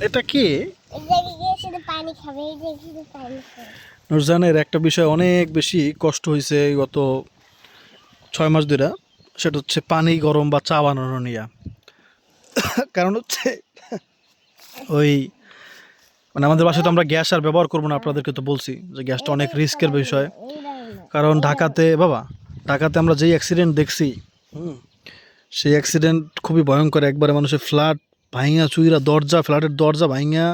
এটা কি নুরজানের একটা বিষয় অনেক বেশি কষ্ট হয়েছে গত 6 মাস ধরে, সেটা হচ্ছে পানি গরম বা চা বানানো নিয়ে। কারণ হচ্ছে ওই মানে আমাদের বাসায় তো আমরা গ্যাস আর ব্যবহার করবো না, আপনাদেরকে তো বলছি যে গ্যাসটা অনেক রিস্কের বিষয়। কারণ ঢাকাতে আমরা যেই অ্যাক্সিডেন্ট দেখছি, সেই অ্যাক্সিডেন্ট খুবই ভয়ঙ্কর। একবারে মানুষের ফ্ল্যাট ভাঙা চুইরা দরজা, ফ্ল্যাটের দরজা ভাঙা,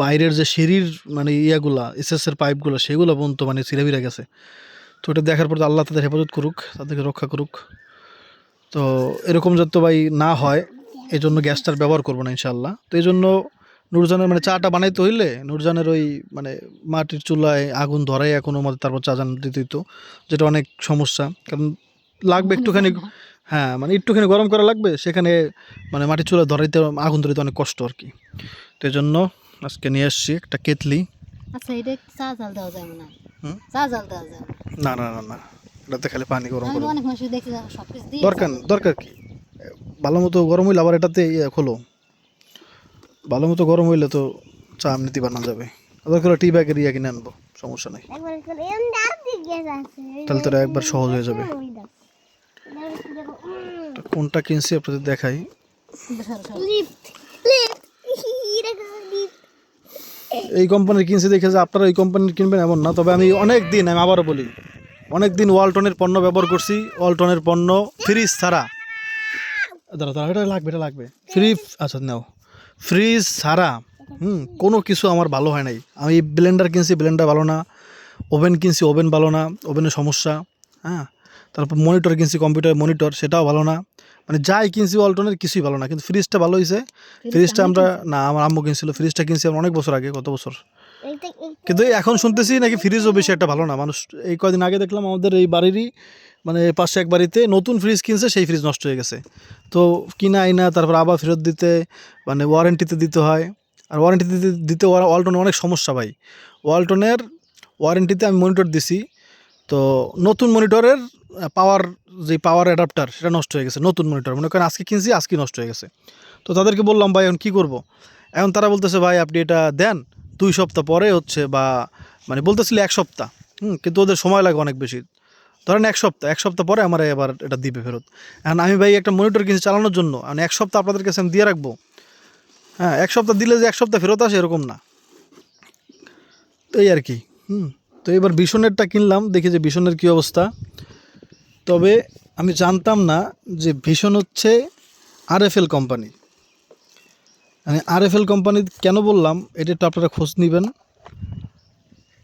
বাইরের যে সিঁড়ির মানে ইয়াগুলা এসএসের পাইপগুলো সেগুলো পর্যন্ত মানে ছিঁড়ে গেছে। তো এটা দেখার পর তো আল্লাহ তাদের হেফাজত করুক, তাদেরকে রক্ষা করুক। তো এরকম যাতে ভাই না হয়, এই জন্য গ্যাসটার ব্যবহার করবো না ইনশাল্লাহ। তো এই জন্য নূরজানের মানে চাটা বানাইতে হইলে নূরজানের ওই মানে মাটির চুলায় আগুন ধরাই এখনো মধ্যে তারপর চা জান দিতে হইতো, যেটা অনেক সমস্যা। কারণ লাগবে একটুখানি, হ্যাঁ মানে একটুখানি গরম করা লাগবে, সেখানে মানে মাটির চুলা ধরাইতে আগুন ধরাইতে অনেক কষ্ট আর কি। তো এই জন্য আজকে নিয়ে আসছি একটা কেতলি। আচ্ছা, এটা চা জাল দেওয়া যায় না? চা জাল দেওয়া যায় না না না না, এটাতে খালি পানি গরম আমি করো। অনেক মানুষ দেখি সব কিছু দিয়ে দরকার কি, ভালো মতো গরম হইলে আবার এটাতে ইয়ে খোলো, ভালো মতো গরম হইলে তো চা এমনিতে বানানো যাবে। দরকার টি ব্যাগের ইয়ে কিনে আনবো, সমস্যা নেই। তাহলে তো একবার সহজ হয়ে যাবে। কোনটা কিনছি আপনাদের দেখাই। এই কোম্পানির কিনছি দেখে যে আপনারা এই কোম্পানির কিনবেন এমন না, তবে আমি আবারও বলি, অনেক দিন ওয়ালটনের পণ্য ব্যবহার করছি। ওয়ালটনের পণ্য ফ্রিজ ছাড়া, দাঁড়া এটা লাগবে ফ্রিজ, আচ্ছা নাও, ফ্রিজ ছাড়া কোনো কিছু আমার ভালো হয় নাই। আমি ব্লেন্ডার কিনছি, ব্লেন্ডার ভালো না। ওভেন কিনছি, ওভেন ভালো না, ওভেনের সমস্যা। হ্যাঁ, তারপর মনিটর কিনছি, কম্পিউটার মনিটর, সেটাও ভালো না। মানে যাই কিনছি ওয়ালটনের কিছুই ভালো না, কিন্তু ফ্রিজটা ভালো হয়েছে। ফ্রিজটা আমার আম্মু কিনছিল, ফ্রিজটা কিনছি আমরা অনেক বছর আগে, কত বছর। কিন্তু এখন শুনতেছি নাকি ফ্রিজও বেশি একটা ভালো না। মানুষ এই কদিন আগে দেখলাম আমাদের এই বাড়িরই মানে পাশে এক বাড়িতে নতুন ফ্রিজ কিনছে, সেই ফ্রিজ নষ্ট হয়ে গেছে। তো কিনা আইনা তারপর আবার ফেরত দিতে মানে ওয়ারেন্টিতে দিতে হয়। আর ওয়ারেন্টিতে দিতে ওয়ালটনের অনেক সমস্যা ভাই। ওয়ালটনের ওয়ারেন্টিতে আমি মনিটর দিছি, তো নতুন মনিটরের পাওয়ার অ্যাডাপ্টার সেটা নষ্ট হয়ে গেছে। নতুন মনিটর মনে করেন আজকে কিনছি, আজকে নষ্ট হয়ে গেছে। তো তাদেরকে বললাম ভাই এখন কী করবো। এখন তারা বলতেছে ভাই আপনি এটা দেন 2 সপ্তাহ পরে হচ্ছে, বা মানে বলতেছিল 1 সপ্তাহ, কিন্তু ওদের সময় লাগে অনেক বেশি। ধরেন এক সপ্তাহ পরে আমার এবার এটা দিবে ফেরত। এখন আমি ভাই একটা মনিটর কিনছি চালানোর জন্য, মানে 1 সপ্তাহ আপনাদের কাছে আমি দিয়ে রাখবো? হ্যাঁ, 1 সপ্তাহ দিলে যে 1 সপ্তাহ ফেরত আসে এরকম না। তো এই আর কি। তো এবার ভীষণেরটা কিনলাম, দেখি যে ভীষণের কী অবস্থা। তবে আমি জানতাম না যে ভীষণ হচ্ছে আরএফএল কোম্পানি। মানে আরএফএল কোম্পানি কেন বললাম এটা একটু আপনারা খোঁজ নেবেন,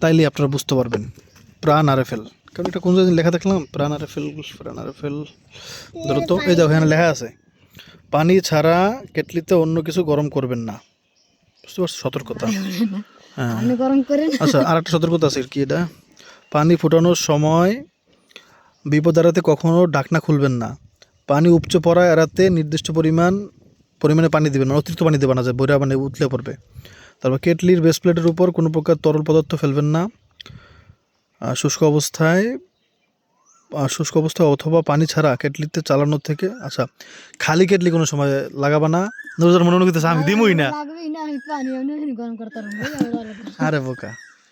তাইলে আপনারা বুঝতে পারবেন। প্রাণ আরএফএল, কারণ এটা কোন জায়গায় লেখা দেখলাম, প্রাণ আরএফএল। ধরো তো এই দেখো এখানে লেখা আছে, পানি ছাড়া কেটলিতে অন্য কিছু গরম করবেন না। বুঝতে পারছো সতর্কতা? হ্যাঁ, আচ্ছা আর একটা সতর্কতা আছে কি, এটা পানি ফোটানোর সময় বিপদ এড়াতে কখনো ঢাকনা খুলবেন না। পানি উপচে পড়া এড়াতে নির্দিষ্ট পরিমাণে পানি দেবেন, মানে অতিরিক্ত পানি দেবেন না যে বইরা মানে উতলে পড়বে। তারপর কেটলির বেস প্লেটের উপর কোনো প্রকার তরল পদার্থ ফেলবেন না। শুষ্ক অবস্থায় অথবা পানি ছাড়া কেটলিতে চালানো থেকে, আচ্ছা খালি কেটলি কোনো সময় লাগাবা না। নজর মনে করতেছে আমি দিমই না, আরে বোকা,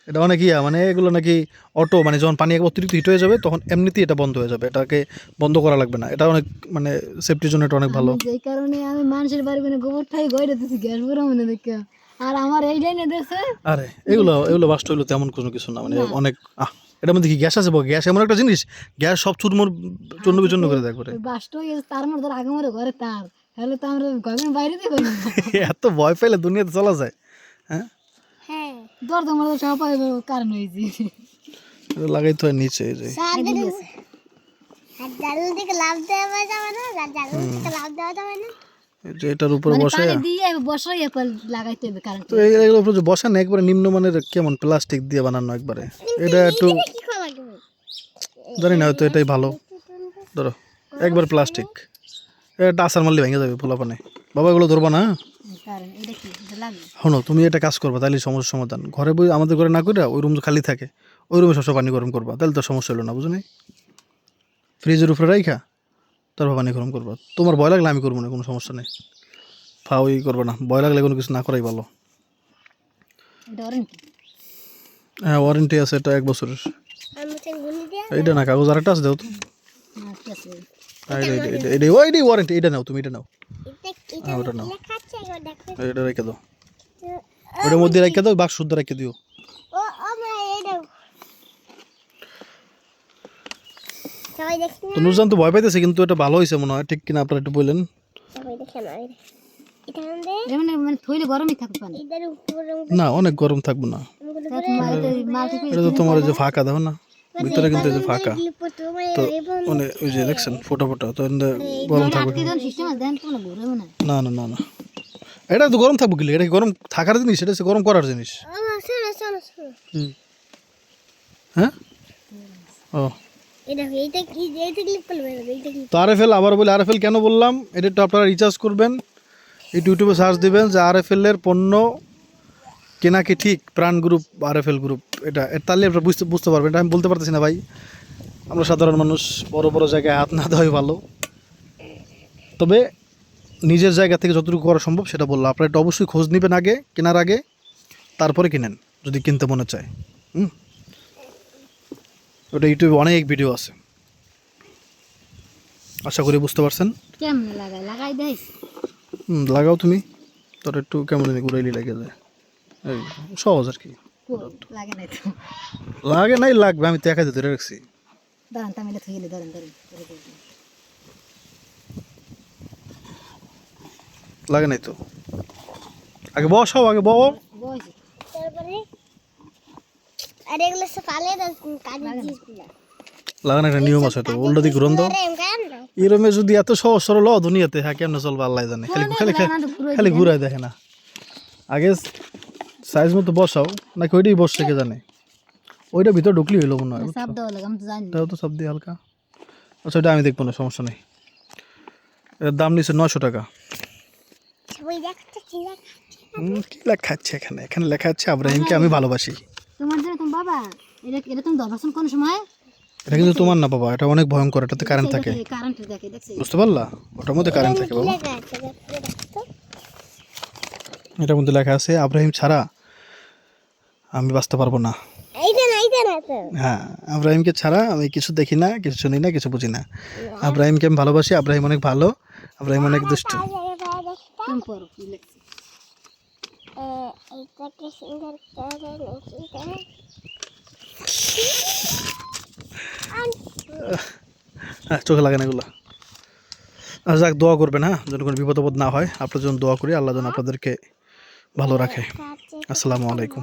এটা অনেক মানে এগুলো নাকি অটো, মানে যখন পানি অতিরিক্ত হিট হয়ে যাবে তখন এমনিতেই এটা বন্ধ হয়ে যাবে, এটাকে বন্ধ করা লাগবে না। এটা অনেক মানে সেফটির জন্য এটা অনেক ভালো। এই কারণে আমি মানুষের বাড়ি মানে গোবর ঠাই গড়ে দিতেছি গ্যাস পুরো মনে দেখে, আর আমার এই লাইনে দেশে আরে এগুলো বাস্ট হইলো তেমন কোনো কিছু না, মানে অনেক এটার মধ্যে কি গ্যাস আছে? গ্যাস এমন একটা জিনিস, গ্যাস সব চূর্ণ বিচূর্ণ করে দেয় করে। বাস্ট হয়ে গেছে তার মধ্যে আগে মরে ঘরে তার, তাহলে তো আমরা ঘরের বাইরে দিয়ে করি এত ভয় পাইলে দুনিয়াতে চলা যায়? হ্যাঁ, দরজা মধ্যে সব কারণ হয়েছে লাগাইতে হয় নিচে, এই যে এটার উপরে বসে লাগাইতে হবে কারণ তো এইগুলোর উপরে বসে না, একবারে নিম্নমানের কেমন প্লাস্টিক দিয়ে বানানো একবারে। এটা একটু জানি না, হয়তো এটাই ভালো। ধরো একবার প্লাস্টিক, এটা আসার মারলে ভেঙে যাবে পোলাপানে। বাবা এগুলো ধরবা না। শোনো, তুমি এটা কাজ করবা, তাহলে সমস্যার সমাধান। ঘরে বই আমাদের ঘরে না করে ওই রুম খালি থাকে, ওই রুমে সবসময় পানি গরম করবা, তাহলে তো সমস্যা হলো না, বুঝো নাই? ফ্রিজের উপরে রাইখা তারপর পানি গরম করবা। তোমার ভয় লাগলে আমি করবো না, কোনো সমস্যা নেই। ফাউই করবে না, ভয় লাগলে কোনো কিছু না করাই ভালো। এটা ওয়ারেন্টি হ্যাঁ ওয়ারেন্টি আছে, এটা 1 বছরের। এইটা না, কাগজ আরেকটা আছে, দাও তো। ঠিক আছে এইটাই ওয়ারেন্টি, এটা নাও তুমি, এটা নাও। হ্যাঁ ওটা নাও, এটা রেখে দাও, ওটার মধ্যে রেখে দাও, বাক্স শুদ্ধ রেখে দিও। তো নুরজান তো ভয় পাইতেছে, কিন্তু এটা ভালো হয়েছে মনে হয়, ঠিক কিনা আপনারা একটু বললেন। মানে থইলে গরমই থাকবে পানি। না অনেক গরম থাকবে না, তা তোমার এটা মাল্টি এটা তো তোমার ওই যে ফাঁকা দেখো না, ভিতরে কিন্তু এই যে ফাঁকা, তো মানে ওই যে দেখছেন ফোটা ফোটা, তো এমনি গরম থাকবে আটকে দেন সিস্টেম আছে দেন তো না ঘুরে না। না না না না, এটা তো গরম থাকবে কি, এটা কি গরম থাকার জিনিস, এটা হচ্ছে গরম করার জিনিস। হুম। হ্যাঁ ও তো আরএফএল আবার বলি, আরএফএল কেন বললাম, এটা একটু আপনারা রিচার্জ করবেন, একটু ইউটিউবে সার্চ দিবেন যে আরএফএল এর পণ্য কেনা কি ঠিক, প্রাণ গ্রুপ, আরএফএল গ্রুপ, এটা তাহলে আপনারা বুঝতে পারবেন। এটা আমি বলতে পারতেছি না ভাই, আমরা সাধারণ মানুষ, বড় বড় জায়গায় হাত না দেওয়াই ভালো। তবে নিজের জায়গা থেকে যতটুকু করা সম্ভব সেটা বললাম, আপনারা এটা অবশ্যই খোঁজ নেবেন আগে, কেনার আগে, তারপরে কিনেন যদি কিনতে মনে চায়। ওটা ইউটিউবে অনেক ভিডিও আছে, আশা করি বুঝতে পারছেন। কেমন লাগাই দেইস লাগাও তুমি, তোর একটু কেমন জানি ঘুরাইলি লাগে যায়, এই সহজ আর কি। লাগে নাই তো লাগে নাই, লাগবে, আমি তো একাই তো ধরে রাখছি। দাঁড়ান তামিলে থইলে ধরেন ধরেন লাগে নাই তো, আগে বসাও, আগে বও। বইছি লাগানো একটা নিয়ম আছে, তো উল্টো দিক ঘুরন দাও। এরমে যদি এত সহজ সরল দুনিয়াতে, হ্যাঁ কেমনে চলবে আল্লাহ জানে, খালি খালি খালি ঘুরায় দেখে না। আগে সাইজ মতো বসাও, নাকি ওইটাই বসছে কে জানে, ওইটা ভিতরে ঢুকলি হইলো মনে হয়, সাপ দেওয়া লাগে আমি তো জানি এটাও তো সব দিয়ে হালকা। আচ্ছা ওইটা আমি দেখবো না, সমস্যা নেই। এর দাম নিচ্ছে 900 টাকা। কি লেখা আছে এখানে, এখানে লেখা আছে আব্রাহিমকে আমি ভালোবাসি। তোমার জন্য তোমার বাবা এটা তুমি দর্শন কোন সময় এটা কিন্তু তোমার না বাবা, এটা অনেক ভয়ঙ্কর, এটাতে কারেন্ট থাকে, কারেন্ট দেখে দেখছি বুঝতে পারলা, ওটার মধ্যে কারেন্ট থাকে বাবা। এটার মধ্যে লেখা আছে আব্রাহিম ছাড়া আমি বাঁচতে পারবো না। হ্যাঁ আব্রাহিমকে ছাড়া আমি কিছু দেখি না, কিছু শুনি না, কিছু বুঝি না। আব্রাহিমকে আমি ভালোবাসি, আব্রাহিম অনেক ভালো, আব্রাহিম অনেক দুষ্ট। তুমি পড়ো কি লেখছে হ্যাঁ চোখে লাগে না এগুলো। আর যাক, দোয়া করবেন হ্যাঁ, যেন কোনো বিপদ আপদ না হয়, আপনার জন্য দোয়া করি, আল্লাহ যেন আপনাদেরকে ভালো রাখে। আসসালামু আলাইকুম।